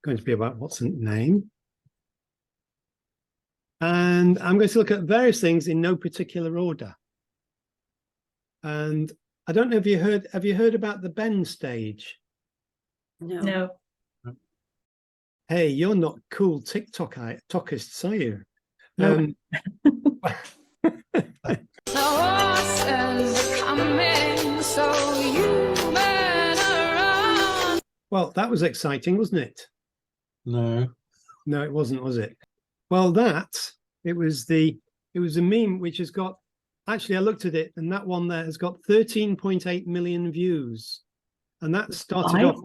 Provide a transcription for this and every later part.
going to be about what's in name. And I'm going to look at various things in no particular order. And I don't know if have you heard about the Ben stage? No. Hey, you're not cool TikTokists, are you? No. Well, that was exciting, wasn't it? No, it wasn't, was it? Well, it was a meme which has got, actually I looked at it, and that one there has got 13.8 million views, and that started off.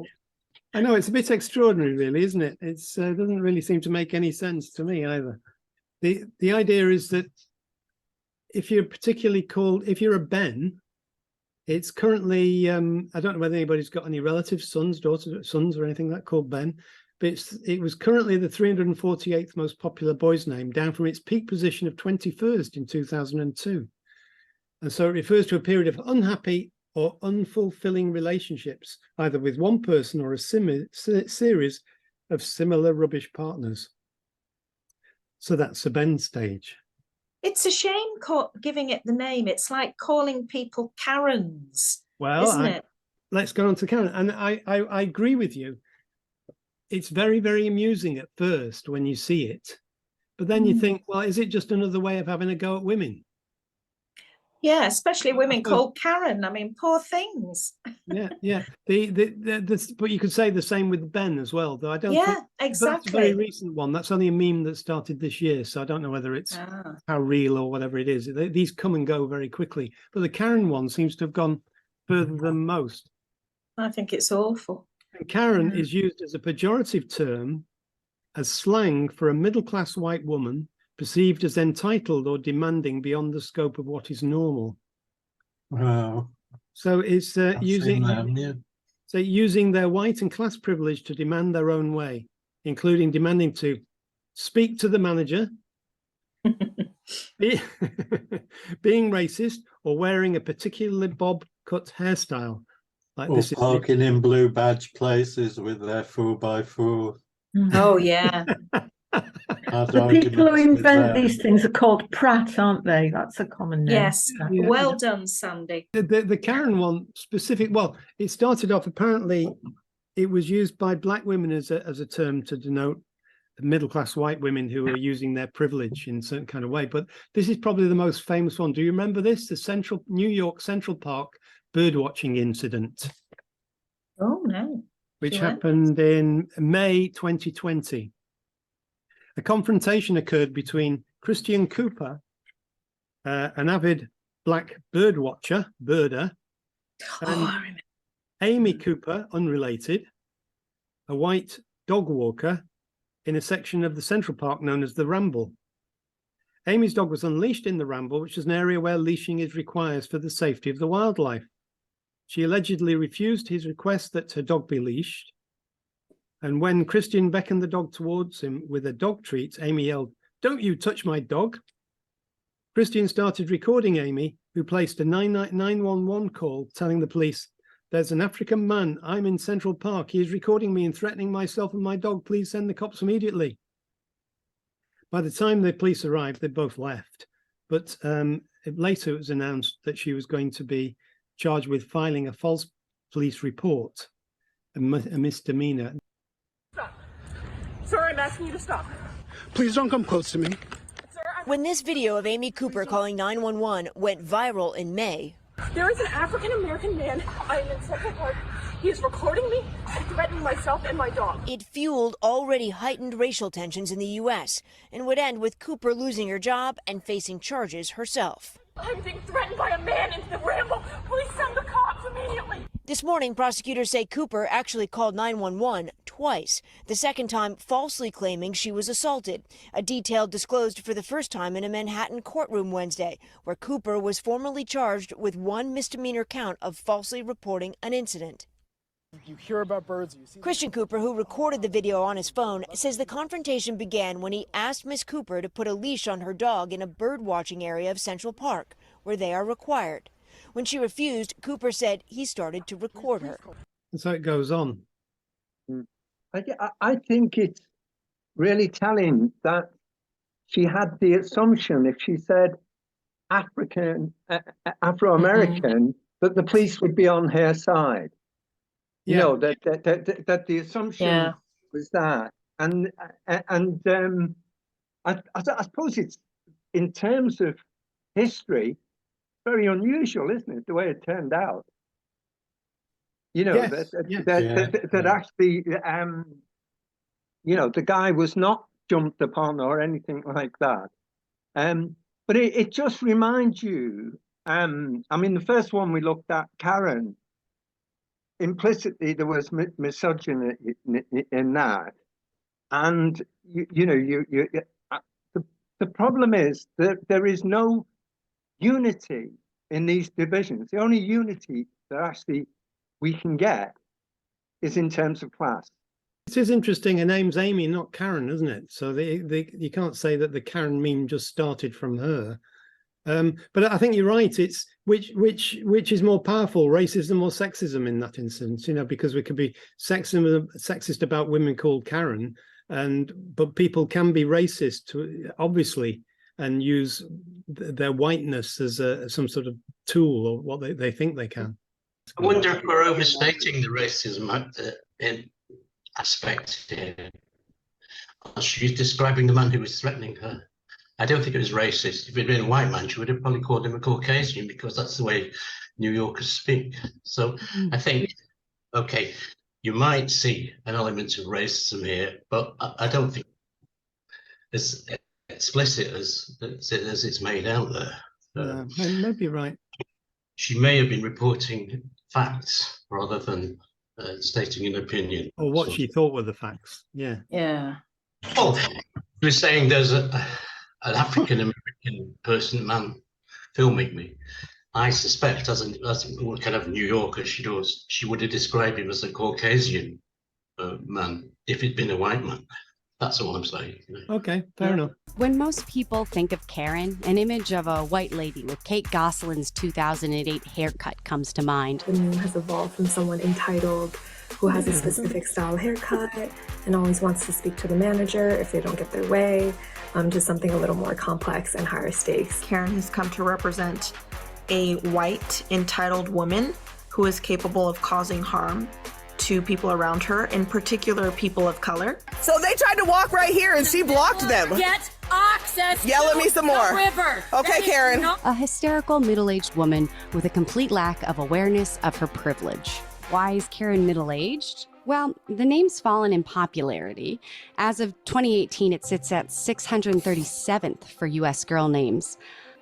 I know, it's a bit extraordinary, really, isn't it? It doesn't really seem to make any sense to me either. The idea is that if you're if you're a Ben, it's currently, I don't know whether anybody's got any relatives, sons, daughters, sons, or anything like that called Ben, but it was currently the 348th most popular boy's name, down from its peak position of 21st in 2002. And so it refers to a period of unhappy or unfulfilling relationships, either with one person or a series of similar rubbish partners. So that's the Ben stage. It's a shame giving it the name. It's like calling people Karens, isn't it? Let's go on to Karen. And I agree with you. It's very, very amusing at first when you see it. But then you think, well, is it just another way of having a go at women? Yeah, especially women called Karen. I mean, poor things. Yeah. But you could say the same with Ben as well, though I don't. Yeah, exactly. That's a very recent one. That's only a meme that started this year, so I don't know whether it's how real or whatever it is. These come and go very quickly, but the Karen one seems to have gone further than most. I think it's awful. And Karen is used as a pejorative term, as slang for a middle-class white woman perceived as entitled or demanding beyond the scope of what is normal. wow. So it's using their white and class privilege to demand their own way, including demanding to speak to the manager, being racist, or wearing a particularly bob-cut hairstyle. Like or parking in blue badge places with their 4x4. Oh, yeah. The people who invent these things are called Pratt, aren't they? That's a common name. Yes. Yeah. Well done, Sandy. The Karen one specific. Well, it started off, apparently it was used by black women as a term to denote middle-class white women who are using their privilege in a certain kind of way. But this is probably the most famous one. Do you remember this? The New York Central Park birdwatching incident. Oh, no. Which happened in May 2020. A confrontation occurred between Christian Cooper, an avid black birder, and Amy Cooper, unrelated, a white dog walker, in a section of the Central Park known as the Ramble. Amy's dog was unleashed in the Ramble, which is an area where leashing is required for the safety of the wildlife. She allegedly refused his request that her dog be leashed. And when Christian beckoned the dog towards him with a dog treat, Amy yelled, "Don't you touch my dog." Christian started recording Amy, who placed a 911 call telling the police, "There's an African man. I'm in Central Park. He is recording me and threatening myself and my dog. Please send the cops immediately." By the time the police arrived, they both left. But later it was announced that she was going to be charged with filing a false police report, a misdemeanor. Stop. Sir, I'm asking you to stop. Please don't come close to me. Sir, when this video of Amy Cooper calling 911 went viral in May, there is an African-American man. I am in Central Park. He is recording me and threatening myself and my dog. It fueled already heightened racial tensions in the U.S. and would end with Cooper losing her job and facing charges herself. I'm being threatened by a man into the Ramble. Please send the cops immediately. This morning, prosecutors say Cooper actually called 911 twice, the second time falsely claiming she was assaulted, a detail disclosed for the first time in a Manhattan courtroom Wednesday, where Cooper was formally charged with one misdemeanor count of falsely reporting an incident. You hear about birds. You see Christian Cooper, who recorded the video on his phone, says the confrontation began when he asked Miss Cooper to put a leash on her dog in a bird watching area of Central Park, where they are required. When she refused, Cooper said he started to record her. And so it goes on. I think it's really telling that she had the assumption if she said Afro-American, that the police would be on her side. You know, that the assumption was that. And I suppose it's, in terms of history, very unusual, isn't it, the way it turned out? You know, that actually, you know, the guy was not jumped upon or anything like that. But it just reminds you, I mean, the first one we looked at, Karen, implicitly there was misogyny in that. And, the problem is that there is no unity in these divisions. The only unity that actually we can get is in terms of class. It is interesting. Her name's Amy, not Karen, isn't it? So you can't say that the Karen meme just started from her. But I think you're right. It's which is more powerful, racism or sexism in that instance? You know, because we could be sexist about women called Karen, but people can be racist, obviously, and use their whiteness as some sort of tool or what they think they can. I wonder if we're overstating the racism aspect here. She's describing the man who was threatening her. I don't think it was racist. If it had been a white man, she would have probably called him a Caucasian, because that's the way New Yorkers speak. So I think, okay, you might see an element of racism here, but I don't think as explicit as it's made out there. Maybe you're right. She may have been reporting facts rather than stating an opinion. Or what she thought were the facts. Yeah. Yeah. Well, she was saying there's an African-American man filming me. I suspect, as what kind of New Yorker she does, she would have described him as a Caucasian man if it'd been a white man. That's all I'm saying. Okay, fair enough. When most people think of Karen, an image of a white lady with Kate Gosselin's 2008 haircut comes to mind. The meme has evolved from someone entitled who has a specific style haircut and always wants to speak to the manager if they don't get their way, to something a little more complex and higher stakes. Karen has come to represent a white, entitled woman who is capable of causing harm to people around her, in particular people of color. So they tried to walk right here and she blocked them. Get access. Yell at me some more. The river. Okay, Karen. A hysterical middle-aged woman with a complete lack of awareness of her privilege. Why is Karen middle-aged? Well, the name's fallen in popularity. As of 2018, it sits at 637th for US girl names.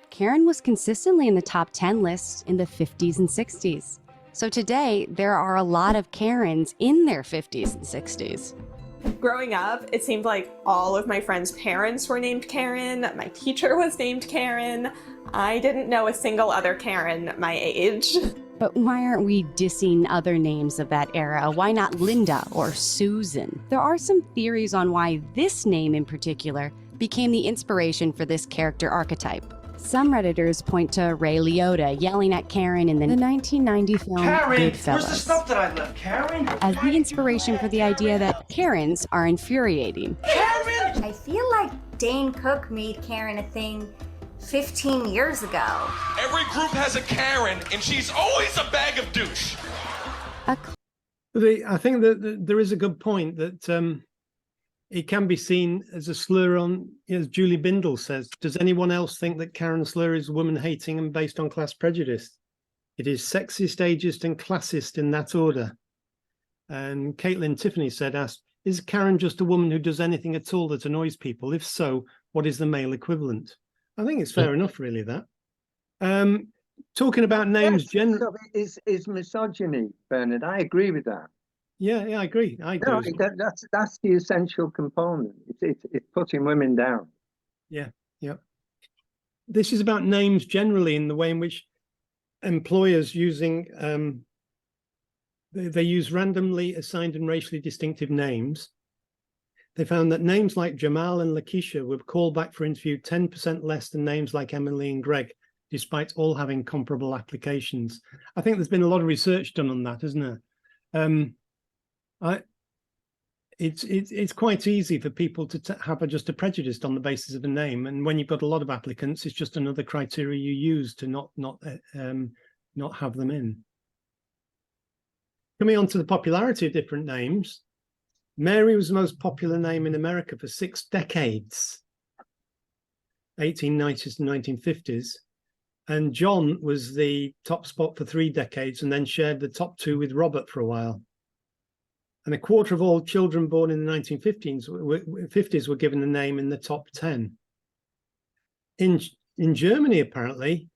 Karen was consistently in the top 10 list in the 50s and 60s. So today, there are a lot of Karens in their 50s and 60s. Growing up, it seemed like all of my friends' parents were named Karen. My teacher was named Karen. I didn't know a single other Karen my age. But why aren't we dissing other names of that era? Why not Linda or Susan? There are some theories on why this name in particular became the inspiration for this character archetype. Some Redditors point to Ray Liotta yelling at Karen in the 1990 film Goodfellas. Where's the stuff that I left, Karen? As the inspiration for the idea that Karens are infuriating. Karen! I feel like Dane Cook made Karen a thing 15 years ago. Every group has a Karen, and she's always a bag of douche. I think that there is a good point that it can be seen as a slur on, as Julie Bindel says, does anyone else think that Karen slur is woman-hating and based on class prejudice? It is sexist, ageist, and classist in that order. And Caitlin Tiffany asked, is Karen just a woman who does anything at all that annoys people? If so, what is the male equivalent? I think it's fair enough, really, that. Talking about names generally is misogyny, Bernard. I agree with that. Yeah, I agree. No, that's the essential component. It's putting women down. Yeah. This is about names generally, in the way in which employers using they use randomly assigned and racially distinctive names. They found that names like Jamal and Lakeisha were called back for interview 10% less than names like Emily and Greg, despite all having comparable applications. I think there's been a lot of research done on that, isn't there? it's quite easy for people to have just a prejudice on the basis of a name, and when you've got a lot of applicants, it's just another criteria you use to not have them in. Coming on to the popularity of different names, Mary was the most popular name in America for 6 decades, 1890s and 1950s, and John was the top spot for 3 decades, and then shared the top 2 with Robert for a while. And a quarter of all children born in the 1950s were given a name in the top 10. In Germany, apparently,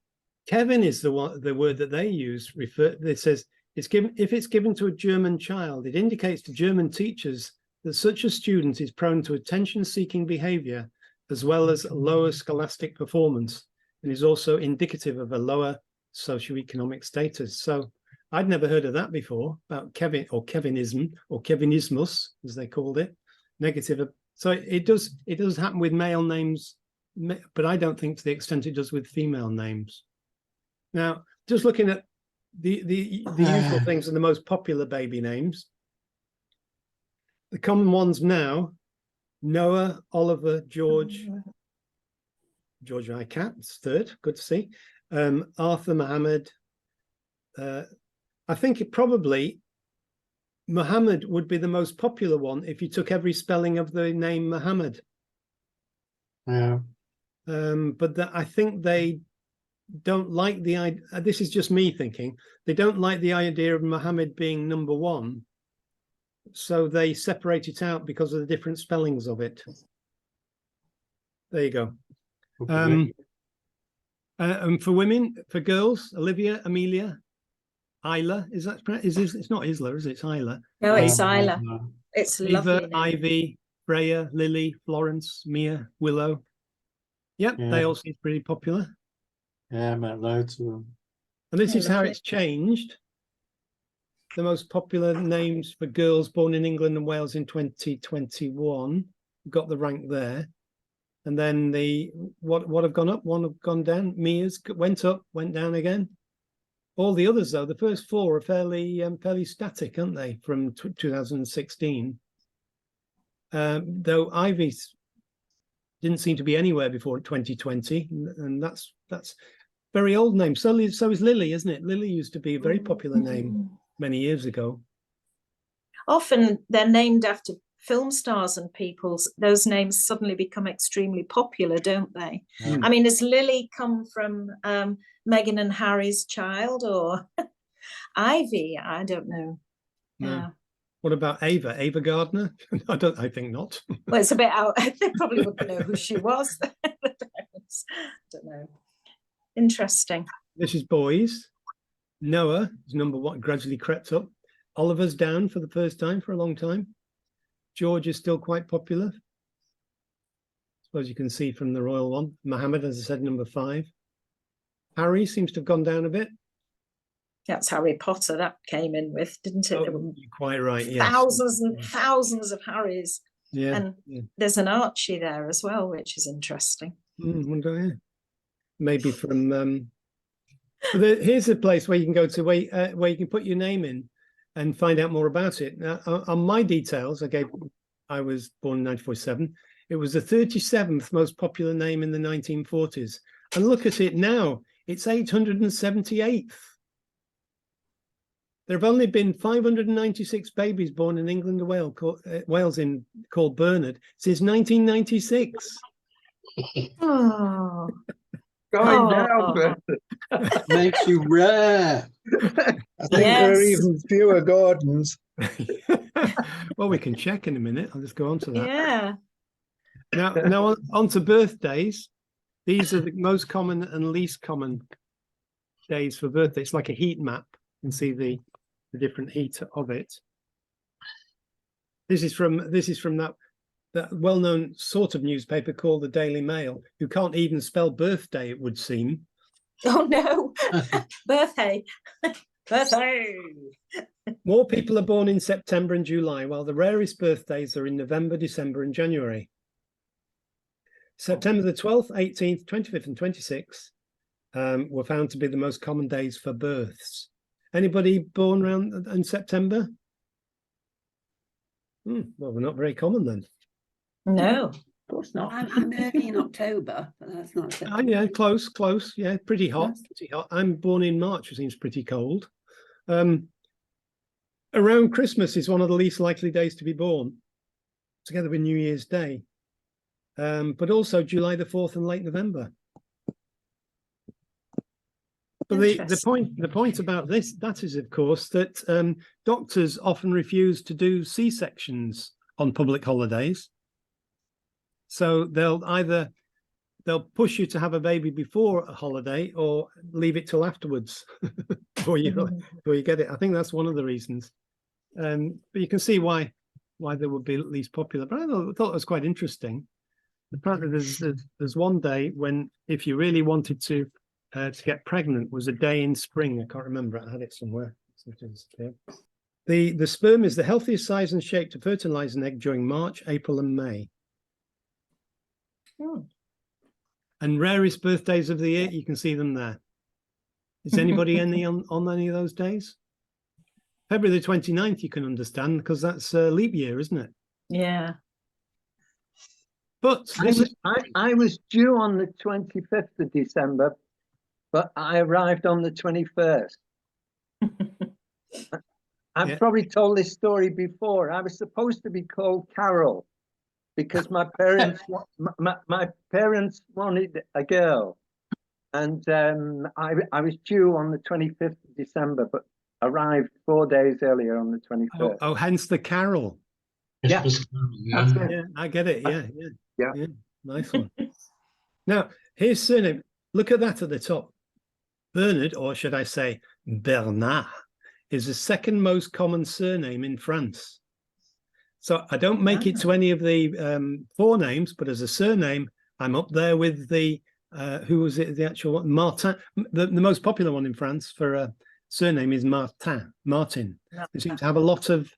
Kevin is the word that they use. It says if it's given to a German child, it indicates to German teachers that such a student is prone to attention-seeking behavior as well as lower scholastic performance, and is also indicative of a lower socioeconomic status. So I'd never heard of that before, about Kevin or Kevinism or Kevinismus, as they called it, negative. So it does happen with male names, but I don't think to the extent it does with female names. Now, just looking at the usual things and the most popular baby names, the common ones now: Noah, Oliver, George Icat, third, good to see. Arthur, Mohammed. I think it probably Muhammad would be the most popular one if you took every spelling of the name Muhammad. Yeah. But I think they don't like the idea. This is just me thinking. They don't like the idea of Muhammad being number 1, so they separate it out because of the different spellings of it. There you go. Okay. And for women, for girls, Olivia, Amelia, Isla, it's not Isla, is it? It's Isla. No, it's Isla. It's Eva, lovely name. Ivy, Freya, Lily, Florence, Mia, Willow. Yep, Yeah. they all seem pretty popular. Yeah, I met loads of them. And this Yeah, is how lovely. it's changed. The most popular names for girls born in England and Wales in 2021 got the rank there. And then what have gone up? One have gone down. Mia's went up, went down again. All the others, though, the first 4 are fairly static, aren't they? From 2016. Though Ivy's didn't seem to be anywhere before 2020, and that's very old name. So is Lily, isn't it? Lily used to be a very popular name many years ago. Often they're named after film stars and those names suddenly become extremely popular, don't they? Mm. I mean, has Lily come from Meghan and Harry's child, or Ivy? I don't know. No. Yeah. What about Ava? Ava Gardner? I think not. Well, it's a bit out. They probably wouldn't know who she was. The parents. Don't know. Interesting. This is boys. Noah is number 1, gradually crept up. Oliver's down for the first time for a long time. George is still quite popular. I suppose you can see from the royal one. Mohammed, as I said, number 5. Harry seems to have gone down a bit. That's Harry Potter that came in with, didn't it? Oh, There were you're quite right. Yes. thousands and thousands of Harrys. Yeah. And there's an Archie there as well, which is interesting. Wonder, yeah. Maybe from. Here's a place where you can go to where you can put your name in and find out more about it. Now, on my details, I was born in 1947. It was the 37th most popular name in the 1940s. And look at it now. It's 878th. There have only been 596 babies born in England and Wales called Bernard since 1996. Oh. Going down, Makes you rare. I think there are even fewer Gordons. Well, we can check in a minute. I'll just go on to that. Yeah. Now on to birthdays. These are the most common and least common days for birthday. It's like a heat map. You can see the different heat of it. This is from that well-known sort of newspaper called the Daily Mail, who can't even spell birthday, it would seem. Oh no. Birthday. Birthday. More people are born in September and July, while the rarest birthdays are in November, December, and January. September the 12th, 18th, 25th, and 26th were found to be the most common days for births. Anybody born around in September? Well, we're not very common then. No. Of course not. I'm early in October, but that's not. Oh, yeah, close. Yeah, pretty hot. Pretty hot. I'm born in March, which seems pretty cold. Around Christmas is one of the least likely days to be born, together with New Year's Day. But also July the 4th and late November. But the point about that is, of course, that doctors often refuse to do C-sections on public holidays. So they'll push you to have a baby before a holiday or leave it till afterwards before you get it. I think that's one of the reasons. But you can see why they would be least popular. But I thought it was quite interesting. Apparently, there's one day when, if you really wanted to get pregnant, was a day in spring. I can't remember. I had it somewhere. The sperm is the healthiest size and shape to fertilize an egg during March, April, and May. And rarest birthdays of the year, you can see them there. Is anybody on any of those days? February the 29th, you can understand, because that's leap year, isn't it? Yeah. But I was due on the 25th of December, but I arrived on the 21st. I've probably told this story before. I was supposed to be called Carol because my parents my parents wanted a girl, and I was due on the 25th of December, but arrived 4 days earlier on the 21st. Oh, hence the Carol. Yeah, yeah, I get it. Yeah. Nice one. Now, here's surname. Look at that at the top. Bernard, or should I say Bernard, is the second most common surname in France. So I don't make it to any of the forenames, but as a surname, I'm up there with the who was it? The actual one, Martin. The most popular one in France for a surname is Martin. They seem to have a lot of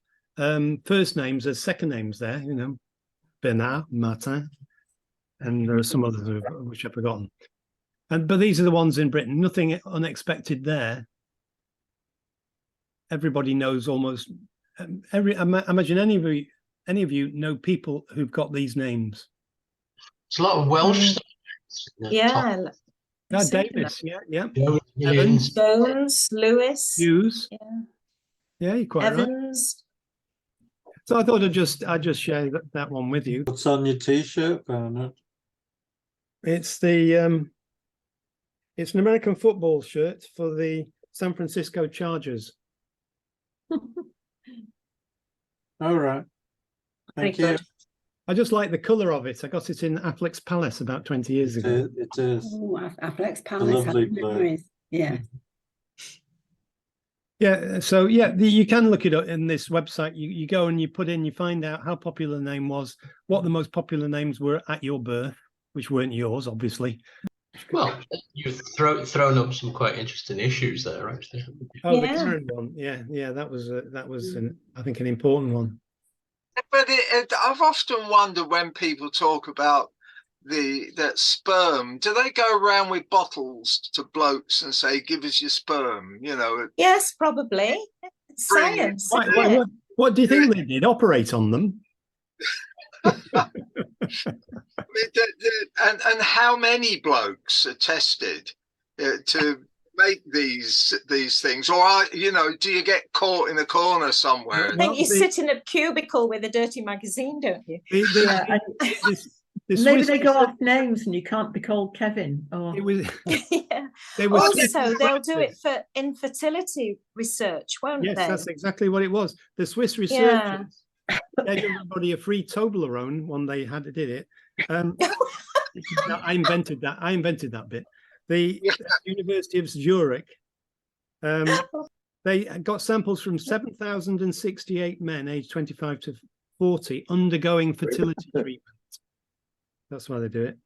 first names as second names there. You know, Bernard, Martin, and there are some others which I've forgotten. But these are the ones in Britain. Nothing unexpected there. Everybody knows almost I imagine any of you know people who've got these names. It's a lot of Welsh. Yeah. Davis. Yeah. Evans, Jones, Lewis, Hughes. Yeah, you're quite Evans. Right. So I thought I'd just share that one with you. What's on your T-shirt, Bernard? It's it's an American football shirt for the San Francisco Chargers. All right. Thank you. I just like the colour of it. I got it in Affleck's Palace about 20 years ago. It is. Oh, Affleck's Palace. Lovely blue. Yeah. Yeah, so yeah, you can look it up in this website. You go and you put in, you find out how popular the name was, what the most popular names were at your birth, which weren't yours, obviously. Well, you've thrown up some quite interesting issues there, actually. Oh, the current one, yeah, that was I think an important one. But I've often wondered when people talk about that sperm, do they go around with bottles to blokes and say, "Give us your sperm"? You know. Yes, probably. It's science. What do you think they did? Operate on them? And how many blokes are tested to make these things, or do you get caught in a corner somewhere? I think you sit in a cubicle with a dirty magazine, don't you? Maybe they go off names and you can't be called Kevin. Or Also, they'll do it for infertility research, won't they? Yes, that's exactly what it was. The Swiss researchers gave everybody a free Toblerone when they did it. I invented that bit. The University of Zurich, they got samples from 7,068 men aged 25 to 40 undergoing fertility treatment. That's why they do it.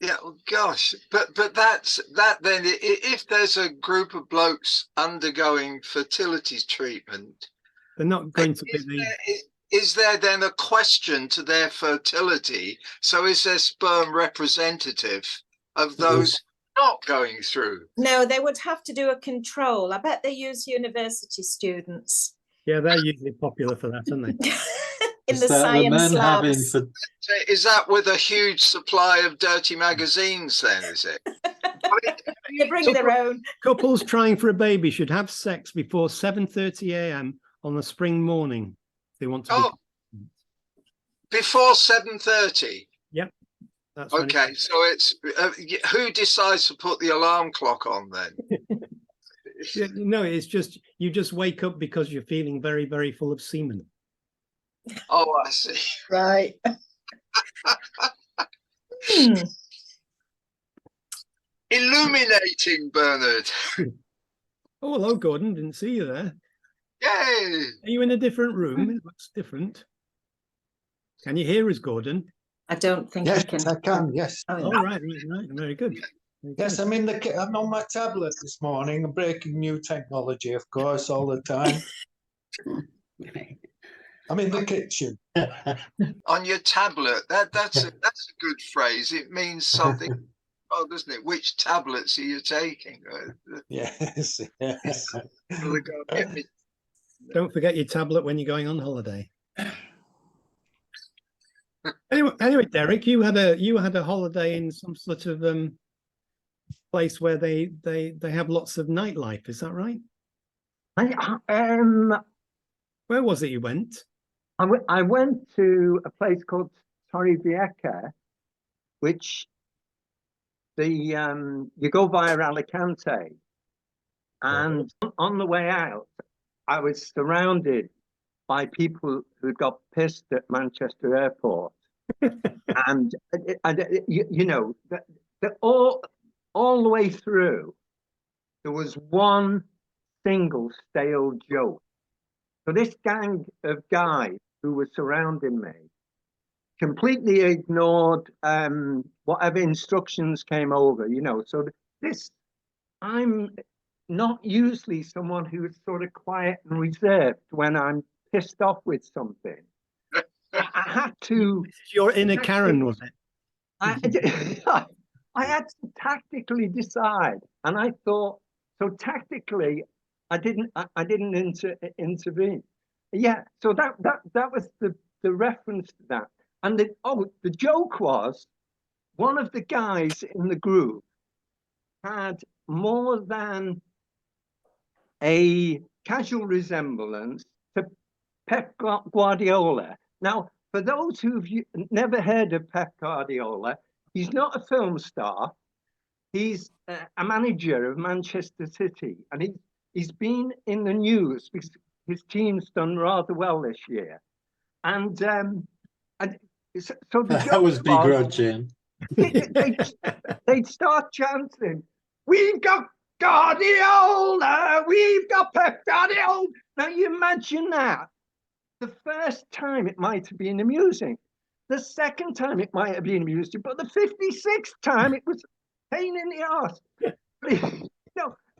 Yeah, gosh, but that then, if there's a group of blokes undergoing fertility treatment, they're not going to be Is there then a question to their fertility? So is their sperm representative of those not going through? No, they would have to do a control. I bet they use university students. Yeah, they're usually popular for that, aren't they? In Is the that the men science having labs. for Is that with a huge supply of dirty magazines then, is it? They bring their own. Couples trying for a baby should have sex before 7:30 a.m. on a spring morning. If they want to. Oh, before 7:30. Yep. That's when Okay, so it's who decides to put the alarm clock on then? Yeah, no, it's just you just wake up because you're feeling very, very full of semen. Oh, I see. Right. Illuminating, Bernard. Oh, hello, Gordon. Didn't see you there. Yay! Are you in a different room? It looks different. Can you hear us, Gordon? I don't think Yes, I can. I can. Yes. Oh, right, right. Very good. Very Yes, good. I'm on my tablet this morning. I'm breaking new technology, of course, all the time. I'm in the kitchen. On your tablet. That's a good phrase. It means something. Oh, doesn't it? Which tablets are you taking? Yes, yes. Don't forget your tablet when you're going on holiday. Anyway, Derek, you had a holiday in some sort of place where they have lots of nightlife. Is that right? Where was it you went? I went to a place called Torrevieja, which you go via Alicante, and on the way out, I was surrounded by people who got pissed at Manchester Airport, and you know, all the way through, there was one single stale joke. So this gang of guys who were surrounding me completely ignored whatever instructions came over, you know. So I'm not usually someone who's sort of quiet and reserved when I'm pissed off with something. I had to. Your inner Karen, was it? I had to tactically decide, and I thought so. Tactically, I didn't intervene. Yeah, so that was the reference to that. And the joke was, one of the guys in the group had more than a casual resemblance to Pep Guardiola. Now, for those who've never heard of Pep Guardiola, he's not a film star. He's a manager of Manchester City, and he's been in the news because his team's done rather well this year. And so that was begrudging. They'd start chanting, "We've got Guardiola! We've got Pep Guardiola!" Now you imagine that. The first time it might have been amusing. The second time it might have been amusing, but the 56th time it was a pain in the arse.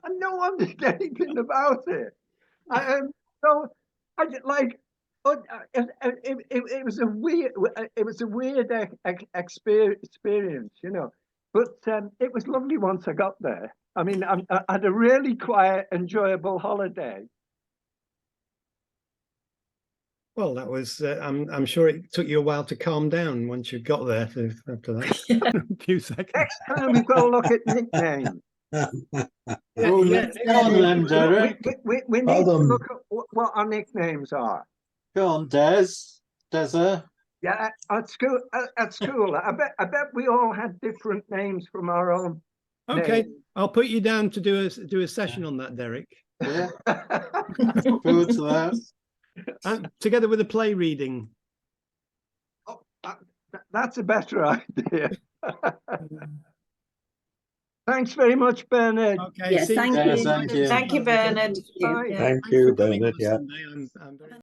And no one did anything about it. So I did like. It was a weird experience, you know. But it was lovely once I got there. I mean, I had a really quiet, enjoyable holiday. Well, that was. I'm sure it took you a while to calm down once you got there. After that, a few seconds. Next time we've got to look at nicknames. Oh, go on then, Derek. We need to look at what our nicknames are. Go on, Deza. Yeah, at school. I bet we all had different names from our own. Okay, names. I'll put you down to do a session on that, Derek. Yeah. Forward to that. And together with a play reading. Oh, that's a better idea. Thanks very much, Bernard. Okay, Yes, thank you. Thank you. Thank you, Bernard. Bye. Thank you, Bernard. Yeah. I'm very